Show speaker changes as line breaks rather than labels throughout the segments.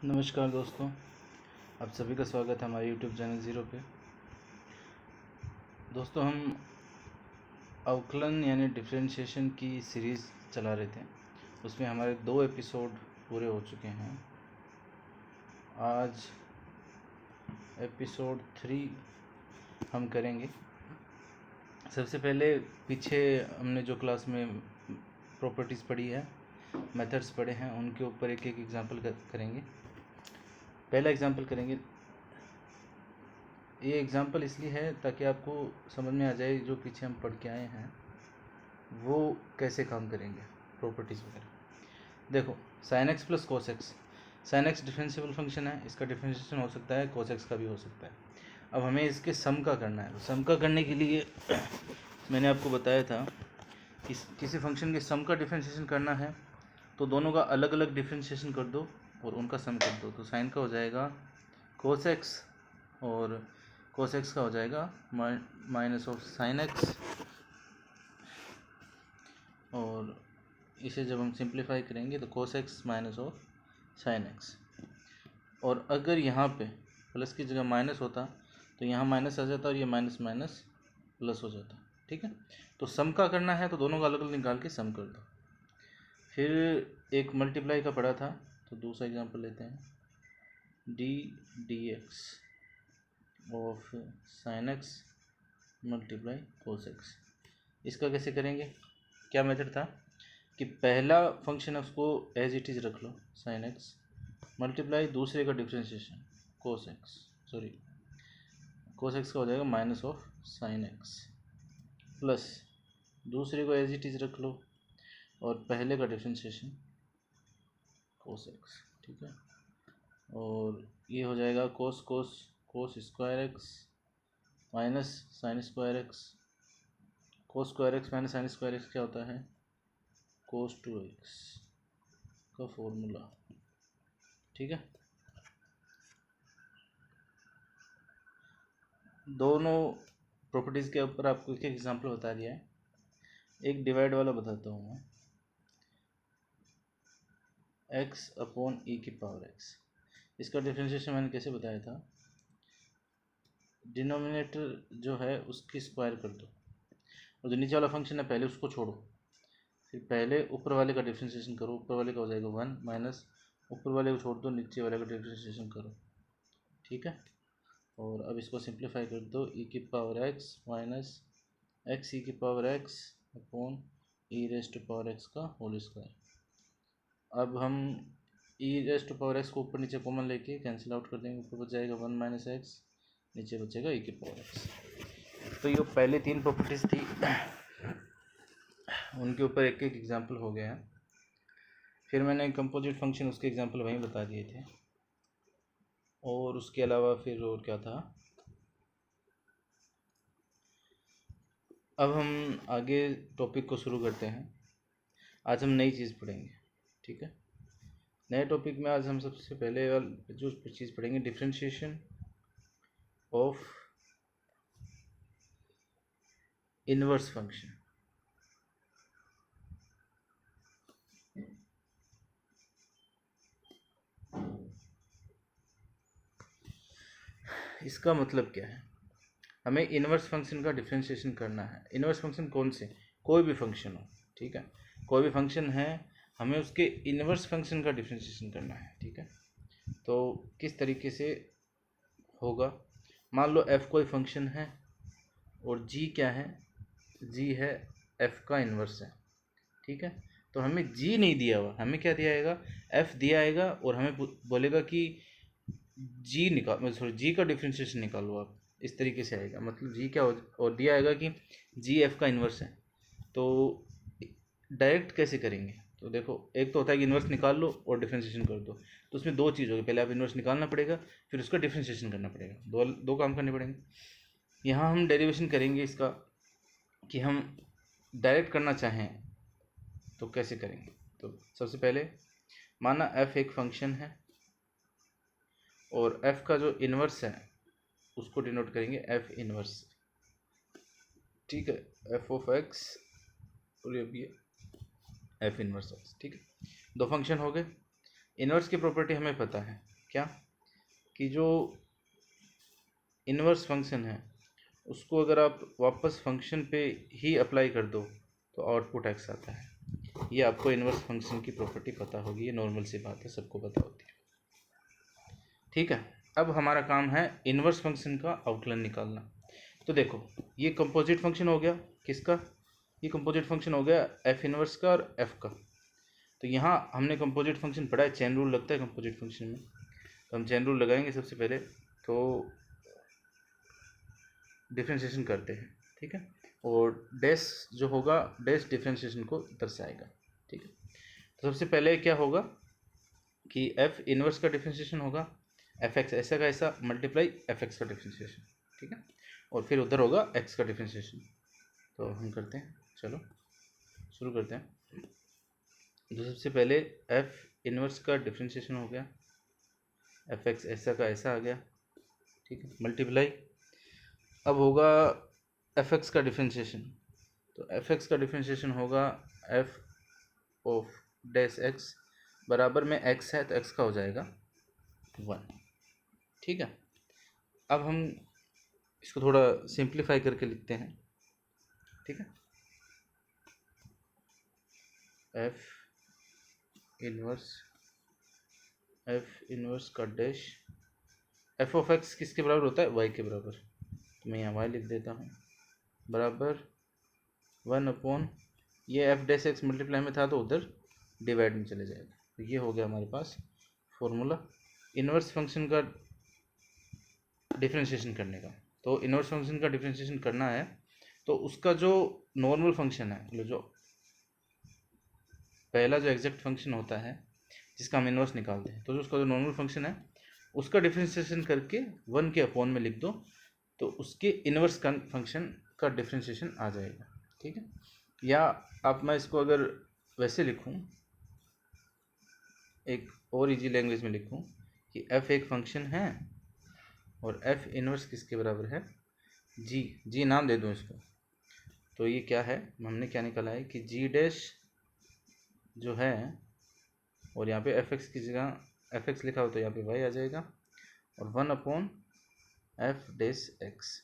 नमस्कार दोस्तों, आप सभी का स्वागत है हमारे YouTube चैनल ज़ीरो पे। दोस्तों, हम अवकलन यानी डिफरेंशिएशन की सीरीज़ चला रहे थे। उसमें हमारे 2 एपिसोड पूरे हो चुके हैं। आज एपिसोड 3 हम करेंगे। सबसे पहले पीछे हमने जो क्लास में प्रॉपर्टीज़ पढ़ी है, मेथड्स पढ़े हैं, उनके ऊपर एक एक एग्जांपल करेंगे। पहला एग्जांपल करेंगे। ये एग्जांपल इसलिए है ताकि आपको समझ में आ जाए जो पीछे हम पढ़ के आए हैं वो कैसे काम करेंगे, प्रॉपर्टीज़ वगैरह। देखो, sin x plus cos x, sin x differentiable function है, इसका डिफरेंशिएशन हो सकता है, cos x का भी हो सकता है। अब हमें इसके सम का करना है। सम का करने के लिए मैंने आपको बताया था कि किसी फंक्शन के सम का डिफरेंशिएशन करना है तो दोनों का अलग अलग डिफरेंशिएशन कर दो और उनका सम कर दो। तो साइन का हो जाएगा cos x और cos x का हो जाएगा माइनस ऑफ साइन x, और इसे जब हम सिंप्लीफाई करेंगे तो cos x minus of sine x। और अगर यहाँ पे प्लस की जगह माइनस होता तो यहाँ माइनस आ जाता और ये माइनस माइनस प्लस हो जाता। ठीक है, तो सम का करना है तो दोनों का अलग अलग निकाल के सम कर दो। फिर एक मल्टीप्लाई का पड़ा था, तो दूसरा एग्जांपल लेते हैं। D D x of sine x multiply cos x. इसका कैसे करेंगे? क्या मेथड था कि पहला फंक्शन है उसको एज इट इज़ रख लो, साइन एक्स मल्टीप्लाई दूसरे का differentiation cos x, cos x का हो जाएगा minus of sine x, plus दूसरे को एज इट इज़ रख लो और पहले का डिफरेंशिएशन कोस एक्स। ठीक है, और ये हो जाएगा cos cos cos square x minus sine square x. Cos square x minus sine square x क्या होता है? कोस 2x का फॉर्मूला। ठीक है, दोनों प्रॉपर्टीज़ के ऊपर आपको एक एग्जांपल बता दिया है। एक डिवाइड वाला बताता हूँ मैं, x अपॉन e की पावर x। इसका डिफरेंशिएशन मैंने कैसे बताया था? डिनोमिनेटर जो है उसकी स्क्वायर कर दो और जो नीचे वाला फंक्शन है पहले उसको छोड़ो, फिर पहले ऊपर वाले का डिफरेंशिएशन करो। ऊपर वाले का हो जाएगा 1 माइनस ऊपर वाले को छोड़ दो, नीचे वाले का डिफरेंशिएशन करो। ठीक है, और अब इसको सिंप्लीफाई कर दो, e की power x minus x e की power x upon e raised to power x का होल स्क्वायर। अब हम e raised to power x को ऊपर नीचे कॉमन लेके कैंसिल आउट कर देंगे। ऊपर बच जाएगा 1 माइनस एक्स, नीचे बचेगा e की पावर x। तो ये पहले 3 प्रॉपर्टीज़ थी, उनके ऊपर एक एक एग्जांपल हो गया है। फिर मैंने कंपोजिट फंक्शन उसके एग्जांपल वहीं बता दिए थे, और उसके अलावा फिर और क्या था। अब हम आगे टॉपिक को शुरू करते हैं। आज हम नई चीज़ पढ़ेंगे। ठीक है, नए टॉपिक में आज हम सबसे पहले जो चीज़ पढ़ेंगे, डिफरेंशिएशन ऑफ इनवर्स फंक्शन। इसका मतलब क्या है? हमें इनवर्स फंक्शन का डिफरेंशिएशन करना है। इनवर्स फंक्शन कौन से? कोई भी फंक्शन हो। ठीक है, कोई भी फंक्शन है, हमें उसके इनवर्स फंक्शन का डिफरेंशिएशन करना है। ठीक है, तो किस तरीके से होगा? मान लो f कोई फंक्शन है और g क्या है? g है f का इन्वर्स है। ठीक है, तो हमें g नहीं दिया हुआ, हमें क्या दिया आएगा? f दिया आएगा और हमें बोलेगा कि g का डिफरेंशिएशन निकालो आप। इस तरीके से आएगा, मतलब g क्या हो, और दिया आएगा कि g f का इन्वर्स है। तो डायरेक्ट कैसे करेंगे? तो देखो, एक तो होता है कि इन्वर्स निकाल लो और डिफरेंशिएशन कर दो। तो उसमें दो चीज़ होगी, पहले आप इन्वर्स निकालना पड़ेगा, फिर उसका डिफरेंशिएशन करना पड़ेगा। दो काम करने पड़ेंगे। यहाँ हम डेरिवेशन करेंगे इसका कि हम डायरेक्ट करना चाहें तो कैसे करेंगे। तो सबसे पहले माना f एक फंक्शन है और f का जो इन्वर्स है उसको डिनोट करेंगे f इन्वर्स। ठीक है, f ऑफ x और ये भी है f इन्वर्स x। ठीक है, दो फंक्शन हो गए। इन्वर्स की प्रॉपर्टी हमें पता है क्या, कि जो इन्वर्स फंक्शन है उसको अगर आप वापस फंक्शन पे ही अप्लाई कर दो तो आउटपुट एक्स आता है। ये आपको इन्वर्स फंक्शन की प्रॉपर्टी पता होगी, ये नॉर्मल सी बात है, सबको पता होती है। ठीक है, अब हमारा काम है इन्वर्स फंक्शन का आउटलाइन निकालना। तो देखो ये कंपोजिट फंक्शन हो गया किसका, ये कंपोजिट फंक्शन हो गया एफ इन्वर्स का और एफ का। तो यहाँ हमने कंपोजिट फंक्शन पढ़ा है, चेन रूल लगता है कंपोजिट फंक्शन में, तो हम चेन रूल लगाएंगे सबसे पहले। तो डिफ्रेंशिएशन करते हैं, ठीक है, और डैश जो होगा डैश डिफ्रेंशिएशन को दर्शाएगा। ठीक है, तो सबसे पहले क्या होगा कि एफ इनवर्स का डिफ्रेंशिएशन होगा एफ एक्स ऐसा का ऐसा मल्टीप्लाई एफ एक्स का डिफ्रेंशिएशन। ठीक है, और फिर उधर होगा एक्स का डिफ्रेंशिएशन। तो हम करते हैं, चलो शुरू करते हैं। तो सबसे पहले एफ इनवर्स का डिफ्रेंशिएशन हो गया, एफ एक्स ऐसा का ऐसा आ गया। ठीक है, मल्टीप्लाई अब होगा एफ एक्स का डिफ्रेंशिएशन। तो एफ एक्स का डिफ्रेंशिएशन होगा एफ ऑफ डैश एक्स बराबर में एक्स है तो एक्स का हो जाएगा 1। ठीक है, अब हम इसको थोड़ा सिंप्लीफाई करके लिखते हैं। ठीक है, एफ इनवर्स का डैश एफ ऑफ एक्स किसके बराबर होता है, वाई के बराबर। तो मैं यहाँ वाई लिख देता हूँ बराबर 1 ये एफ डैश एक्स मल्टीप्लाई में था तो उधर डिवाइड में चले जाएगा। तो ये हो गया हमारे पास फॉर्मूला इन्वर्स फंक्शन का डिफ्रेंशिएशन करने का। तो इन्वर्स फंक्शन का डिफ्रेंशिएशन करना है तो उसका जो नॉर्मल फंक्शन है, जो पहला जो एग्जैक्ट फंक्शन होता है जिसका हम इन्वर्स निकालते हैं, तो जो उसका जो नॉर्मल फंक्शन है उसका डिफ्रेंशिएशन करके 1 के अपॉन में लिख दो तो उसके इन्वर्स का फंक्शन का डिफ्रेंशिएशन आ जाएगा। ठीक है, या आप मैं इसको अगर वैसे लिखूं, एक और इजी लैंग्वेज में लिखूं कि एफ एक फंक्शन है और एफ इन्वर्स किसके बराबर है, जी नाम दे दूं इसको। तो ये क्या है, हमने क्या निकाला है कि जी डैश जो है, और यहाँ पे एफ एक्स की जगह एफ एक्स लिखा हो तो यहाँ पे वाई आ जाएगा, और 1 एफ डैश एक्स।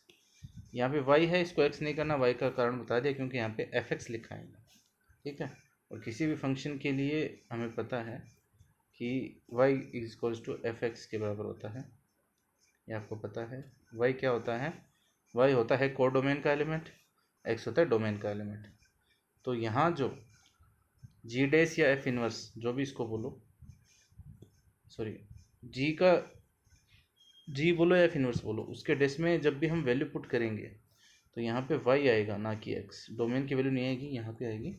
यहाँ पे वाई है, इसको एक्स नहीं करना, वाई का कारण बता दिया क्योंकि यहाँ पे एफ एक्स लिखा है। ठीक है, और किसी भी फंक्शन के लिए हमें पता है कि y is equals to f x के बराबर होता है, ये आपको पता है। y क्या होता है, y होता है कोडोमेन का एलिमेंट, x होता है डोमेन का एलिमेंट। तो यहाँ जो जी डैश या एफ इनवर्स जो भी इसको बोलो, सॉरी जी बोलो या एफ इनवर्स बोलो, उसके डैश में जब भी हम वैल्यू पुट करेंगे तो यहाँ पे y आएगा ना कि x, डोमेन की वैल्यू नहीं आएगी, यहाँ पे आएगी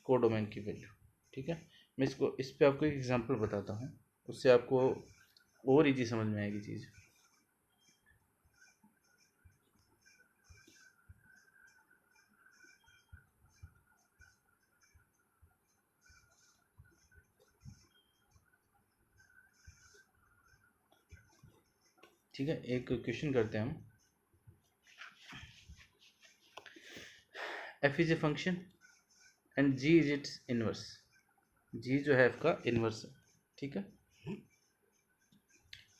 कोडोमेन की वैल्यू। ठीक है, मैं इस पे आपको एक एग्जांपल बताता हूँ, उससे आपको और इजी समझ में आएगी चीज़। ठीक है, एक क्वेश्चन करते हैं हम। f is a function and g is it's inverse, g जो है f का इनवर्स है। ठीक है,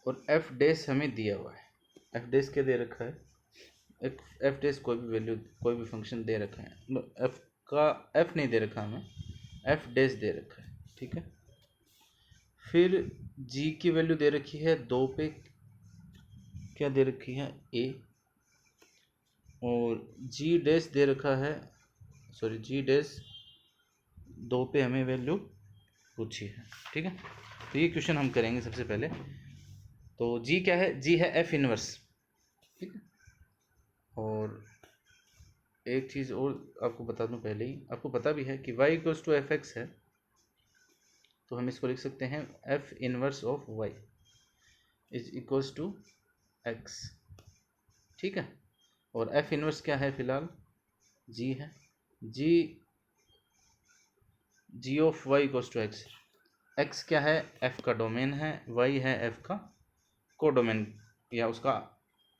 और f डैश हमें दिया हुआ है, f डैश क्या दे रखा है, एक f डैश कोई भी वैल्यू कोई भी फंक्शन दे रखा है, f का f नहीं दे रखा हमें, f डैश दे रखा है। ठीक है, फिर g की वैल्यू दे रखी है 2 पे, क्या दे रखी है a, और g डैश दे रखा है, सॉरी g डैश 2 पे हमें वैल्यू पूछी है। ठीक है, तो ये क्वेश्चन हम करेंगे सबसे पहले। तो g क्या है, g है f इनवर्स। ठीक है, और एक चीज़ और आपको बता दूं, पहले ही आपको पता भी है कि y equals to f x है, तो हम इसको लिख सकते हैं f inverse of y is equals to x। ठीक है, और f इनवर्स क्या है, फिलहाल g है, g of y equals to x। x क्या है, f का डोमेन है, y है f का कोडोमेन या उसका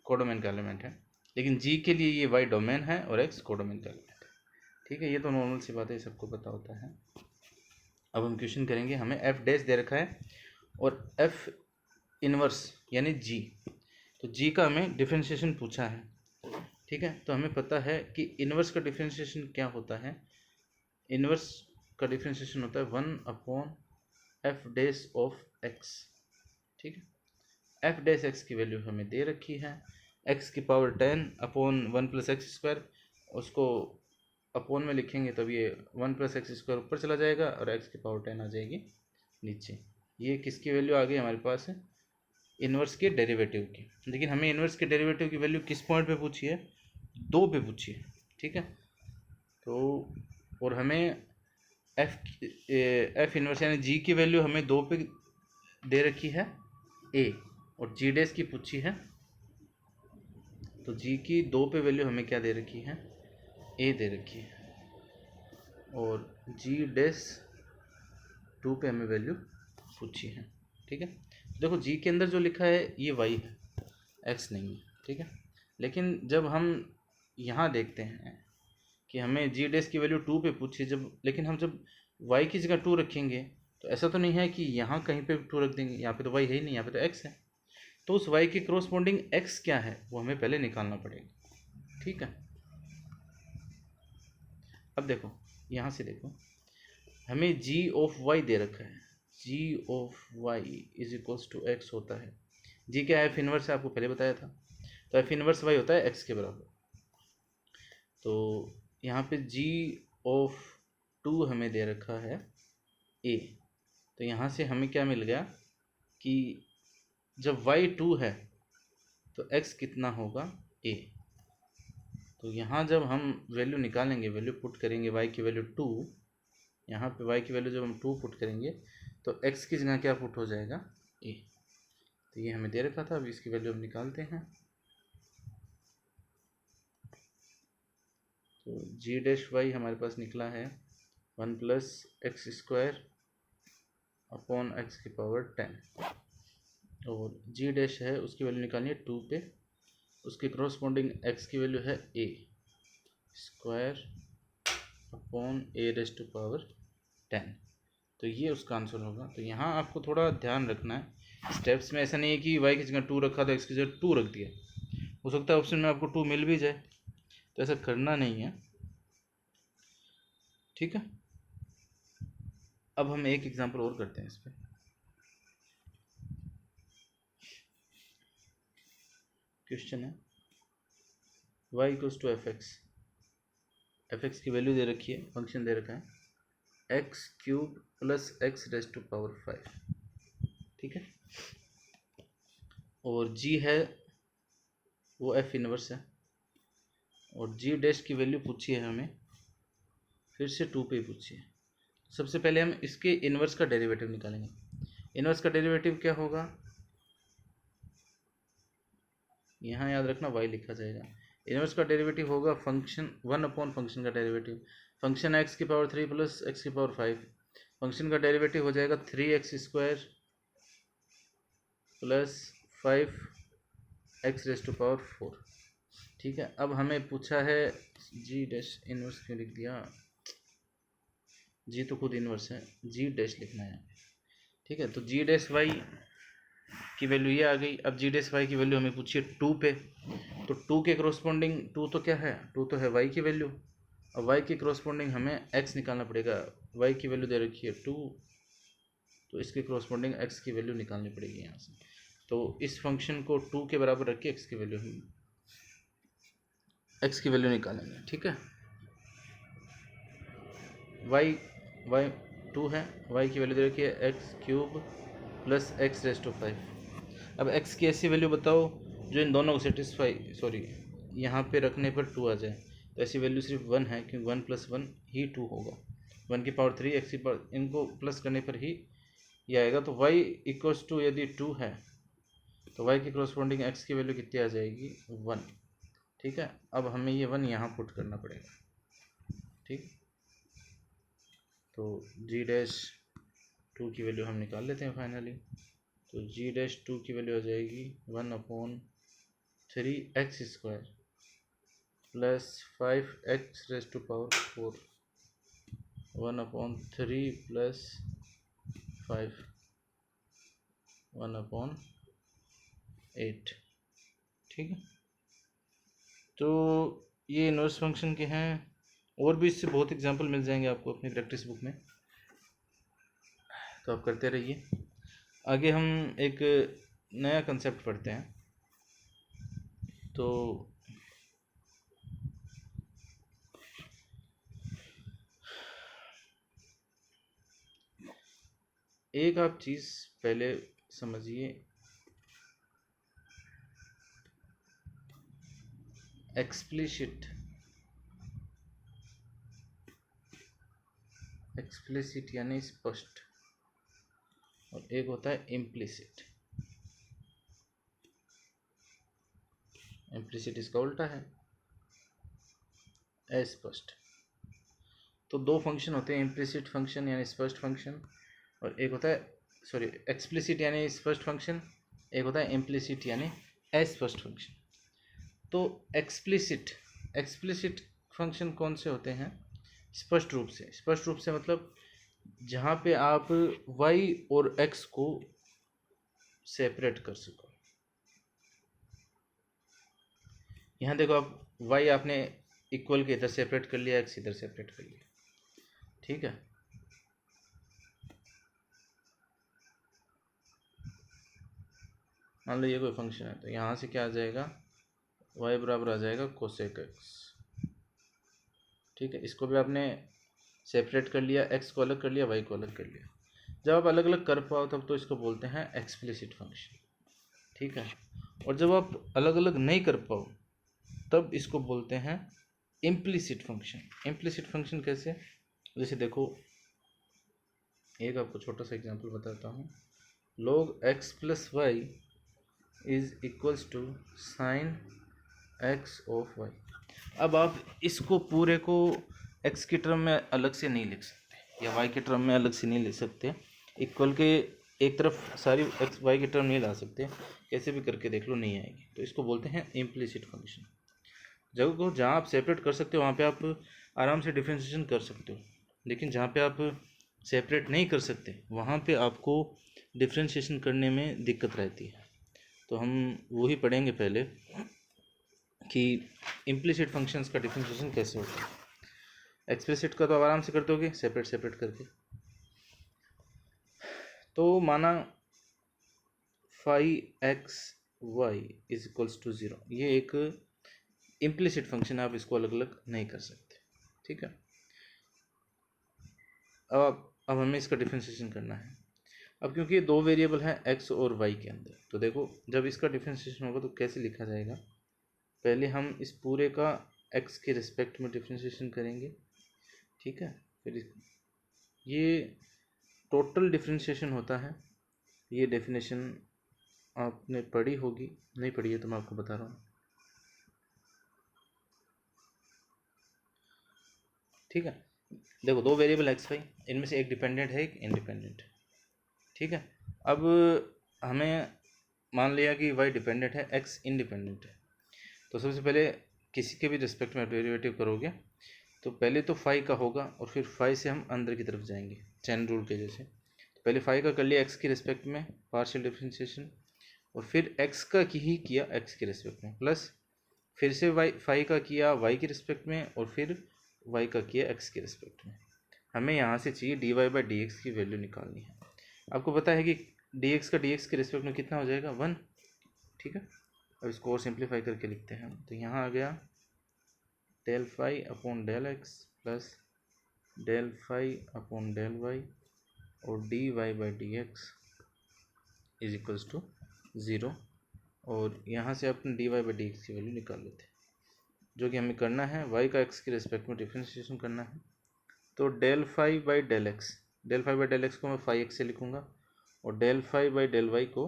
कोडोमेन का एलिमेंट है, लेकिन g के लिए ये y डोमेन है और x कोडोमेन का एलिमेंट है। ठीक है, ये तो नॉर्मल सी बात है, सबको पता होता है। अब हम क्वेश्चन करेंगे, हमें f डैश दे रखा है और एफ इनवर्स यानी जी, तो जी का हमें डिफरेंशिएशन पूछा है, ठीक है। तो हमें पता है कि इनवर्स का डिफरेंशिएशन क्या होता है। इनवर्स का डिफरेंशिएशन होता है 1/f ऑफ x, ठीक है। f(x) की वैल्यू हमें दे रखी है, x की पावर 10/1 + x², उसको अपोन में लिखेंगे तब ये 1 + x² ऊपर चला जाएगा और x की पावर 10 आ जाएगी नीचे। ये किसकी वैल्यू आ गई हमारे पास है, इन्वर्स के डेरिवेटिव की। लेकिन हमें इन्वर्स के डेरिवेटिव की वैल्यू किस पॉइंट पे पूछी है, 2 पे पूछी है, ठीक है। तो और हमें एफ इन्वर्स यानी जी की वैल्यू हमें 2 पे दे रखी है ए, और जी डैश की पूछी है, तो जी की 2 पे वैल्यू हमें क्या दे रखी है, ए दे रखी है, और जी डैश 2 पे हमें वैल्यू पूछी है, ठीक है। देखो जी के अंदर जो लिखा है ये वाई है, एक्स नहीं है, ठीक है। लेकिन जब हम यहाँ देखते हैं कि हमें जी डैश की वैल्यू 2 पे पूछी, लेकिन हम जब वाई की जगह 2 रखेंगे तो ऐसा तो नहीं है कि यहाँ कहीं पे 2 रख देंगे, यहाँ पे तो वाई है ही नहीं, यहाँ पे तो एक्स है। तो उस वाई के कोरोस्पोंडिंग एक्स क्या है वो हमें पहले निकालना पड़ेगा, ठीक है। अब देखो यहाँ से देखो, हमें जी ऑफ वाई दे रखा है, g of y is equals to x होता है, जी क्या एफ इनवर्स है आपको पहले बताया था, तो एफ इनवर्स वाई होता है एक्स के बराबर। तो यहाँ पे जी ऑफ 2 हमें दे रखा है ए, तो यहाँ से हमें क्या मिल गया कि जब y 2 है तो x कितना होगा a। तो यहाँ जब हम वैल्यू निकालेंगे, वैल्यू पुट करेंगे y की वैल्यू 2, यहाँ पे y की वैल्यू जब हम 2 पुट करेंगे तो x की जगह क्या पुट हो जाएगा a। तो ये हमें दे रखा था, अब इसकी वैल्यू हम निकालते हैं। तो जी डैश वाई हमारे पास निकला है 1 + x² अपॉन x की पावर 10, और जी डैश है उसकी वैल्यू निकालनी है 2 पे, उसके क्रॉसपोंडिंग x की वैल्यू है a² अपॉन a⁻⁻10, तो ये उसका आंसर होगा। तो यहाँ आपको थोड़ा ध्यान रखना है स्टेप्स में, ऐसा नहीं है कि y की जगह 2 रखा तो x की जगह 2 रख दिया, हो सकता है ऑप्शन में आपको 2 मिल भी जाए, तो ऐसा करना नहीं है, ठीक है। अब हम एक एग्जांपल और करते हैं इस पर। क्वेश्चन है y = fx की वैल्यू दे रखी है, फंक्शन दे रखा है x³ + x⁻⁵, ठीक है। और g है वो f इनवर्स है, और g डैश की वैल्यू पूछी है हमें, फिर से 2 पे पूछी है। सबसे पहले हम इसके इनवर्स का डेरिवेटिव निकालेंगे। इनवर्स का डेरिवेटिव क्या होगा, यहाँ याद रखना y लिखा जाएगा। इनवर्स का डेरिवेटिव होगा फंक्शन 1 अपॉन फंक्शन का डेरिवेटिव, फंक्शन x की पावर 3 + x की पावर 5, फंक्शन का डेरिवेटिव हो जाएगा 3x² + 5x⁻⁴, ठीक है। अब हमें पूछा है जी डैश इनवर्स क्यों लिख दिया, जी तो खुद इनवर्स है, जी डैश लिखना है, ठीक है। तो जी डैश वाई की वैल्यू ये आ गई। अब जी डैश वाई की वैल्यू हमें पूछी है 2 पे, तो 2 के क्रॉसपोंडिंग 2 तो क्या है, 2 तो है वाई की वैल्यू, अब वाई के क्रॉसपोंडिंग हमें एक्स निकालना पड़ेगा, वाई की वैल्यू दे रखी है 2, तो इसके क्रॉसपोंडिंग एक्स की वैल्यू निकालनी पड़ेगी यहाँ से। तो इस फंक्शन को 2 के बराबर रख के एक्स की वैल्यू निकालेंगे, ठीक है। वाई 2 है, वाई की वैल्यू दे रखी है x³ + x⁻⁵। अब x की ऐसी वैल्यू बताओ जो इन दोनों को सेटिस्फाई, यहाँ पे रखने पर 2 आ जाए, तो ऐसी वैल्यू सिर्फ 1 है, क्योंकि 1 + 1 ही 2 होगा, 1 की पावर 3 x की पावर, इनको प्लस करने पर ही ये आएगा। तो y = यदि 2 है तो y की क्रॉसपोंडिंग x की वैल्यू कितनी आ जाएगी 1, ठीक है। अब हमें ये 1 यहाँ पुट करना पड़ेगा, ठीक। तो g डैश 2 की वैल्यू हम निकाल लेते हैं फाइनली। तो g डैश 2 की वैल्यू आ जाएगी 1/3x² + 5x⁻⁴, 1/3 + 5 1/8। ठीक है, तो ये इनवर्स फंक्शन के हैं, और भी इससे बहुत एग्जांपल मिल जाएंगे आपको अपनी प्रैक्टिस बुक में, तो आप करते रहिए। आगे हम एक नया कंसेप्ट पढ़ते हैं। तो एक आप चीज़ पहले समझिए, एक्सप्लिसिट यानी स्पष्ट, और एक होता है इम्प्लिसिट। इम्प्लिसिट इसका उल्टा है, अस्पष्ट। तो दो फंक्शन होते हैं, इम्प्लिसिट फंक्शन यानी स्पष्ट फंक्शन, और एक होता है एक्सप्लिसिट यानी स्पष्ट फंक्शन, एक होता है इम्प्लिसिट यानी अस्पष्ट फंक्शन। तो एक्सप्लिसिट फंक्शन कौन से होते हैं? स्पष्ट रूप से मतलब जहाँ पे आप y और x को सेपरेट कर सको। यहाँ देखो, आप y आपने इक्वल के इधर सेपरेट कर लिया, x इधर सेपरेट कर लिया, ठीक है। मान लो ये कोई फंक्शन है, तो यहाँ से क्या आ जाएगा, y बराबर आ जाएगा कोसेक x, ठीक है। इसको भी आपने सेपरेट कर लिया, x को अलग कर लिया, y को अलग कर लिया। जब आप अलग अलग कर पाओ तब तो इसको बोलते हैं एक्सप्लिसिट फंक्शन, ठीक है। और जब आप अलग अलग नहीं कर पाओ तब इसको बोलते हैं इम्प्लिसिट फंक्शन। इम्प्लिसिट फंक्शन कैसे? जैसे देखो, एक आपको छोटा सा एग्जांपल बताता हूँ। log x plus y is equals to sine x of y। अब आप इसको पूरे को x की टर्म में अलग से नहीं लिख सकते, या y की टर्म में अलग से नहीं लिख सकते। इक्वल के एक तरफ सारी x y की टर्म नहीं ला सकते, कैसे भी करके देख लो, नहीं आएगी। तो इसको बोलते हैं इम्प्लिसिट फंक्शन। जगह को जहाँ आप सेपरेट कर सकते हो वहाँ पे आप आराम से डिफरेंशिएशन कर सकते हो, लेकिन जहाँ पे आप सेपरेट नहीं कर सकते वहाँ पे आपको डिफरेंशिएशन करने में दिक्कत रहती है। तो हम वही पढ़ेंगे पहले कि इम्प्लिसिट फंक्शंस का डिफरेंशिएशन कैसे होता है। एक्सप्लिसिट का तो आप आराम से करते होगे सेपरेट करके। तो माना five x y is equals to 0, ये एक इम्प्लिसिट फंक्शन है, आप इसको अलग अलग नहीं कर सकते, ठीक है। अब हमें इसका डिफरेंशिएशन करना है। अब क्योंकि ये दो वेरिएबल हैं x और y के अंदर, तो देखो जब इसका डिफरेंशिएशन होगा तो कैसे लिखा जाएगा। पहले हम इस पूरे का x के रिस्पेक्ट में डिफरेंशिएशन करेंगे, ठीक है। फिर ये टोटल डिफरेंशिएशन होता है। ये डेफिनेशन आपने पढ़ी होगी, नहीं पढ़ी है तो मैं आपको बता रहा हूँ, ठीक है। देखो दो वेरिएबल एक्स वाई, इनमें से एक डिपेंडेंट है एक इंडिपेंडेंट है, ठीक है। अब हमें मान लिया कि वाई डिपेंडेंट है, एक्स इंडिपेंडेंट है। तो सबसे पहले किसी के भी रिस्पेक्ट में डेरिवेटिव करोगे तो पहले तो फाई का होगा, और फिर फाई से हम अंदर की तरफ जाएंगे चैन रूल के जैसे। तो पहले फाई का कर लिया एक्स के रिस्पेक्ट में पार्शियल डिफरेंशिएशन, और फिर एक्स का ही किया एक्स के रिस्पेक्ट में, प्लस फिर से वाई फाई का किया वाई के रिस्पेक्ट में, और फिर वाई का किया एक्स के रिस्पेक्ट में। हमें यहाँ से चाहिए d y by d x की वैल्यू निकालनी है। आपको पता है कि डी एक्स का डी एक्स के रिस्पेक्ट में कितना हो जाएगा, 1, ठीक है। अब इसको और सिंप्लीफाई करके लिखते हैं, तो यहाँ आ गया del phi upon del x plus del phi upon del y, और d y by d x is equals to 0। और यहाँ से अपन d y by d x की वैल्यू निकाल लेते हैं, जो कि हमें करना है वाई का एक्स के रिस्पेक्ट में डिफरेंशिएशन करना है। तो del phi by del x को मैं फाई एक्स से लिखूँगा, और del phi by del y को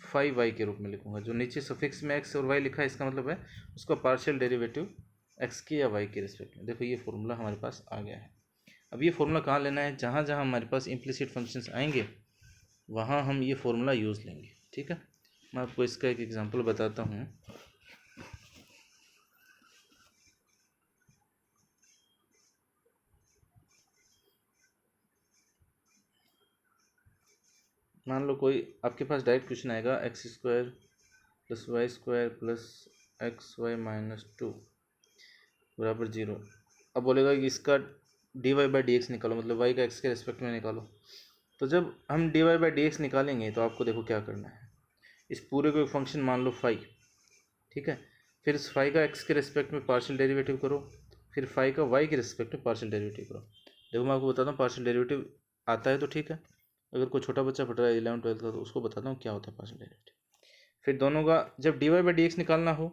फाई वाई के रूप में लिखूँगा। जो नीचे सफिक्स में एक्स और वाई लिखा है इसका मतलब है उसका पार्शियल डेरिवेटिव एक्स के या वाई के रिस्पेक्ट में। देखो ये फॉर्मूला हमारे पास आ गया है। अब ये फॉर्मूला कहाँ लेना है, जहाँ जहाँ हमारे पास इम्प्लिसिट फंक्शंस आएंगे वहाँ हम ये फॉर्मूला यूज़ लेंगे, ठीक है। मैं आपको इसका एक एग्जांपल बताता हूँ। मान लो कोई आपके पास डायरेक्ट क्वेश्चन आएगा x square plus y square plus x y minus two बराबर जीरो। अब बोलेगा कि इसका d y by d x निकालो, मतलब वाई का एक्स के रिस्पेक्ट में निकालो। तो जब हम d y by d x निकालेंगे तो आपको देखो क्या करना है, इस पूरे को एक फंक्शन मान लो फाई, ठीक है। फिर इस फाई का एक्स के रिस्पेक्ट में पार्शियल डेरिवेटिव करो, फिर फाई का वाई के रिस्पेक्ट में पार्शियल डेरिवेटिव करो। देखो मैं आपको बताता हूँ, पार्शियल डेरिवेटिव आता है तो ठीक है, अगर कोई छोटा बच्चा पढ़ रहा है 11th 12th का तो उसको बताता हूँ क्या होता है पार्शियल डेरिवेटिव। फिर दोनों का जब d y by d x निकालना हो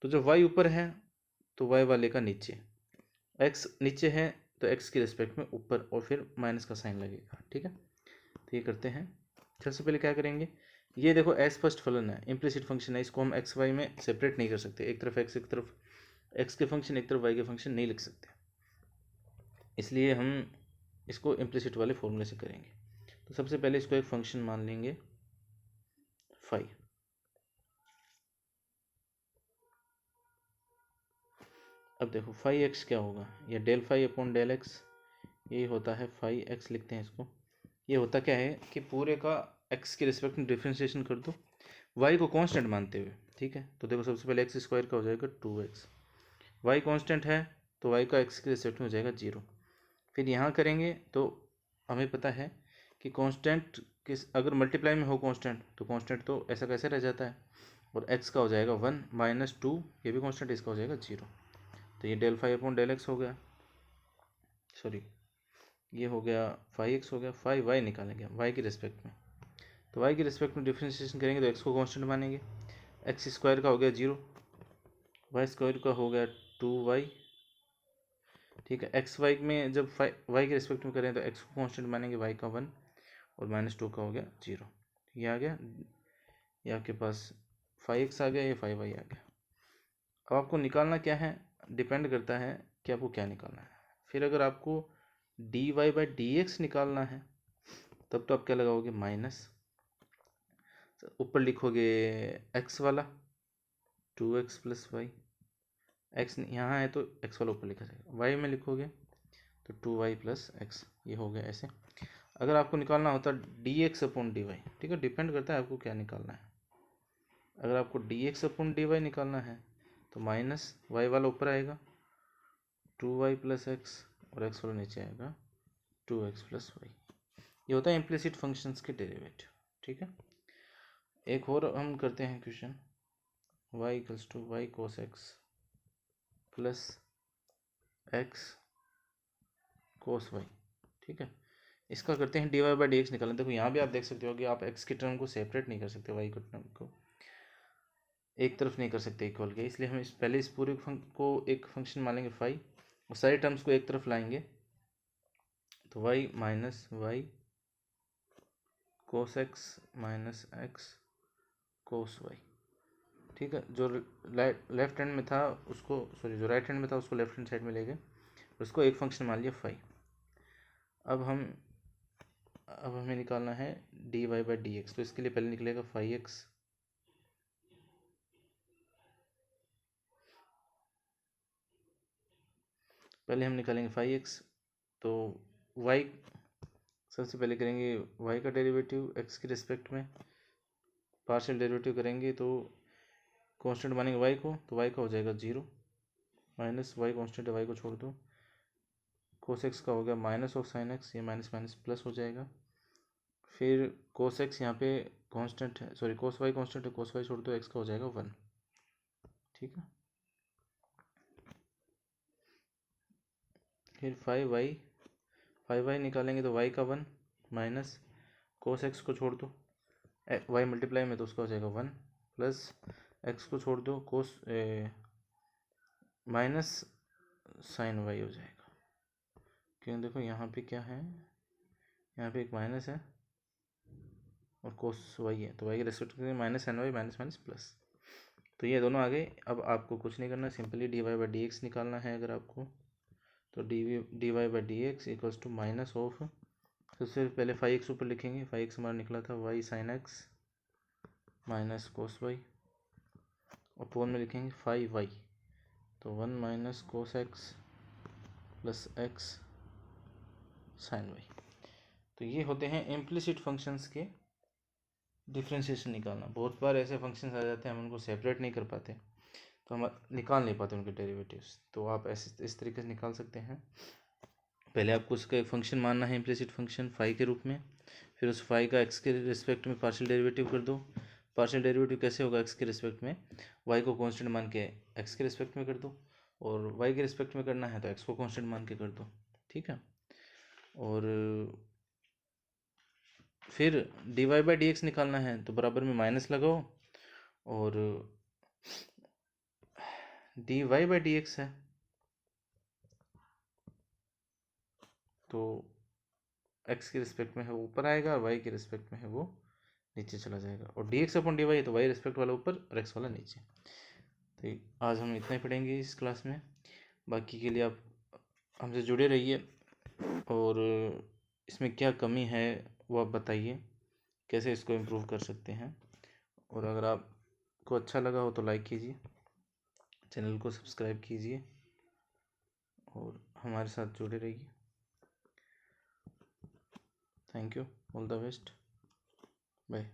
तो जब वाई ऊपर है तो वाई वाले का नीचे, एक्स नीचे है तो एक्स के रिस्पेक्ट में ऊपर, और फिर माइनस का साइन लगेगा, ठीक है। तो ये करते हैं। सबसे पहले क्या करेंगे, ये देखो एस फर्स्ट फलन है, इम्प्लिसिट फंक्शन है, इसको हम एक्स वाई में सेपरेट नहीं कर सकते, एक तरफ एक्स एक तरफ एक्स के फंक्शन एक तरफ वाई के फंक्शन नहीं लिख सकते, इसलिए हम इसको इम्प्लिसिट वाले फॉर्मूले से करेंगे। तो सबसे पहले इसको एक फंक्शन मान लेंगे फाई। अब देखो फाई एक्स क्या होगा, या del phi upon del x, ये होता है फाई एक्स, लिखते हैं इसको। ये होता क्या है कि पूरे का एक्स के रिस्पेक्ट में डिफ्रेंशिएशन कर दो वाई को कांस्टेंट मानते हुए, ठीक है। तो देखो सबसे पहले एक्स स्क्वायर का हो जाएगा 2x, वाई कांस्टेंट है तो वाई का एक्स के रिस्पेक्ट में हो जाएगा 0। फिर यहाँ करेंगे तो हमें पता है कि कांस्टेंट किस अगर मल्टीप्लाई में हो कांस्टेंट तो कांस्टेंट तो ऐसा कैसे रह जाता है, और एक्स का हो जाएगा 1 माइनस 2, ये भी कांस्टेंट, इसका हो जाएगा 0। तो ये del phi upon del x हो गया, सॉरी ये हो गया फाई एक्स हो गया। फाई वाई निकालेंगे वाई के रिस्पेक्ट में, तो वाई के रिस्पेक्ट में डिफ्रेंशिएशन करेंगे तो एक्स को कांस्टेंट मानेंगे, एक्स स्क्वायर का हो गया 0, वाई स्क्वायर का हो गया 2y, ठीक है। एक्स वाई में जब वाई के रिस्पेक्ट में करें तो एक्स को कांस्टेंट मानेंगे, वाई का 1 और माइनस 2 का हो गया 0। ये आ गया, ये आपके पास फाई एक्स आ गया, ये फाई वाई आ गया। अब आपको निकालना क्या है, डिपेंड करता है कि आपको क्या निकालना है। फिर अगर आपको d y by d x निकालना है तब तो आप क्या लगाओगे, माइनस, ऊपर लिखोगे एक्स वाला 2x प्लस वाई, एक्स यहाँ है तो एक्स वाला ऊपर लिखा जाएगा, वाई में लिखोगे तो 2y प्लस एक्स, ये हो गया ऐसे। अगर आपको निकालना होता d x upon d y, ठीक है, डिपेंड करता है आपको क्या निकालना है। अगर आपको d x upon d y निकालना है तो माइनस वाई वाला ऊपर आएगा 2y प्लस एक्स, और एक्स वाला नीचे आएगा 2x प्लस वाई। ये होता है इम्प्लिसिट फंक्शंस के डेरिवेटिव, ठीक है। एक और हम करते हैं question, y equals to y cos x plus x cos y, ठीक है। इसका करते हैं d y by d x निकालें। देखो यहाँ भी आप देख सकते हो कि आप एक्स की टर्म को सेपरेट नहीं कर सकते, वाई की टर्म को एक तरफ नहीं कर सकते इक्वल के, इसलिए हम पहले इस पूरे को एक फंक्शन मानेंगे फाई, और सारी टर्म्स को एक तरफ लाएंगे तो y minus y cos x minus x cos y, ठीक है। जो लेफ्ट हैंड में था उसको, सॉरी जो राइट हैंड में था उसको लेफ्ट हैंड साइड में ले गए, उसको एक फंक्शन मान लिया फाई। अब हमें निकालना है d y by d x, तो इसके लिए पहले निकलेगा फाई एक्स, पहले हम निकालेंगे फाई एक्स। तो वाई सबसे पहले करेंगे वाई का डेरिवेटिव एक्स के रिस्पेक्ट में, पार्शियल डेरिवेटिव करेंगे तो कांस्टेंट मानेंगे वाई को, तो वाई का हो जाएगा 0 माइनस वाई कांस्टेंट है, वाई को छोड़ दो, कोस एक्स का हो गया माइनस ऑफ साइन एक्स, ये माइनस माइनस प्लस हो जाएगा। फिर कोस एक्स यहाँ पे कांस्टेंट है, सॉरी कोस वाई कांस्टेंट है, कोस वाई छोड़ दो, एक्स का हो जाएगा 1, ठीक है। फिर फाइव वाई निकालेंगे तो वाई का 1 माइनस कोस एक्स को छोड़ दो, वाई मल्टीप्लाई में तो उसका हो जाएगा 1 प्लस एक्स को छोड़ दो, कोस माइनस साइन वाई हो जाएगा, क्योंकि देखो यहाँ पे क्या है, यहाँ पे एक माइनस है और कोस वाई है, तो वाई के रेस्पेक्ट में minus sine y minus minus plus, तो ये दोनों आ गए। अब आपको कुछ नहीं करना, simply d y by d x निकालना है अगर आपको, तो d y by d x equals to minus of, सबसे पहले फाई एक्स ऊपर लिखेंगे, फाई एक्स हमारा निकला था y sine x minus cos y, और पोन में लिखेंगे फाई वाई, तो 1 minus cos x plus x sine y. तो ये होते हैं इम्प्लिसिट फंक्शंस के डिफ्रेंशिएशन निकालना। बहुत बार ऐसे फंक्शंस आ जाते हैं हम उनको सेपरेट नहीं कर पाते, तो हम निकाल नहीं पाते उनके डेरिवेटिव्स। तो आप ऐसे इस तरीके से निकाल सकते हैं। पहले आपको उसका एक फंक्शन मानना है, इम्प्लिसिट फंक्शन फाई के रूप में। फिर उस फाई का एक्स के रिस्पेक्ट में पार्शियल डेरिवेटिव कर दो। पार्शियल डेरिवेटिव कैसे होगा? एक्स के रिस्पेक्ट में वाई को कांस्टेंट मान के एक्स के रिस्पेक्ट में कर दो, और वाई के रिस्पेक्ट में करना है तो एक्स को कांस्टेंट मान के कर दो। ठीक है। और फिर d y by d x निकालना है तो बराबर में माइनस लगाओ, और d y by d x है तो एक्स के रिस्पेक्ट में है वो ऊपर आएगा, और वाई के रिस्पेक्ट में है वो नीचे चला जाएगा। और d x upon d y है तो वाई रिस्पेक्ट वाला ऊपर और एक्स वाला नीचे। तो आज हम इतना ही पढ़ेंगे इस क्लास में। बाकी के लिए आप हमसे जुड़े रहिए, और इसमें क्या कमी है वो आप बताइए, कैसे इसको इम्प्रूव कर सकते हैं। और अगर आपको अच्छा लगा हो तो लाइक कीजिए, चैनल को सब्सक्राइब कीजिए, और हमारे साथ जुड़े रहिए। Thank you, all the best, bye.